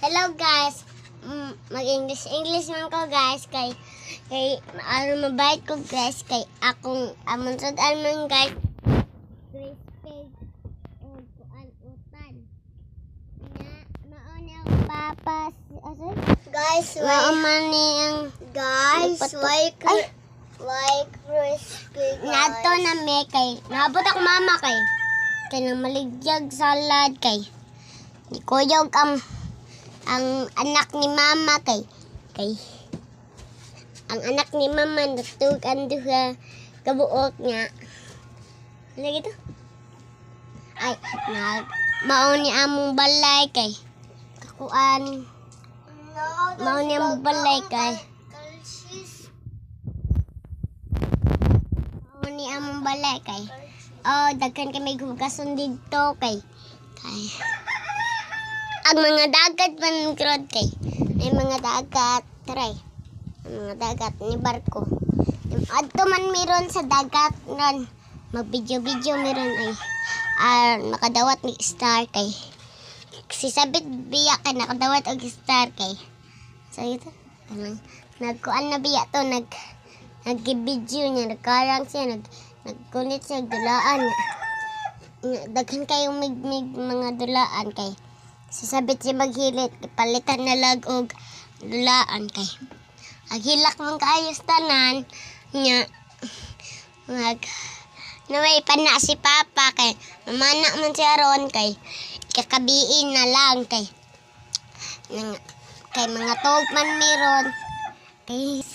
Hello guys. Mag-English man ko guys kay mabait ko guys kay akong amon sad man guys. Respect og kuan utan. Mao ni ang papas. Guys, like crispy guys. Nato na me kay naabot ako mama kay nang maligyag salad kay di kuyog ang anak ni mama kay ang anak ni mama natug ang duha kabuok niya. Lagi to. Ay, mao ni among balay kay kakuan. Mao ni among balay kay mao ni among balay kay daghan kay may hugason dito kay ang mga dagat pangrod kay may mga dagat try ang mga dagat ni barko adto man meron sa dagat ron mag-video meron ay makadawat ni star kay si sabit biya kay nakadawat og star kay so ito nagkuan na biya to nag-video niya nagkarang siya nagkunit siya dulaan daghan kayong mga dulaan kay sasabit siya maghilit palitan na lag og dulaan kay aghilak man kaayos tanan nya naway pana si papa kay mamana man siya ron kay kakabiin na lang kay mga tog man meron kay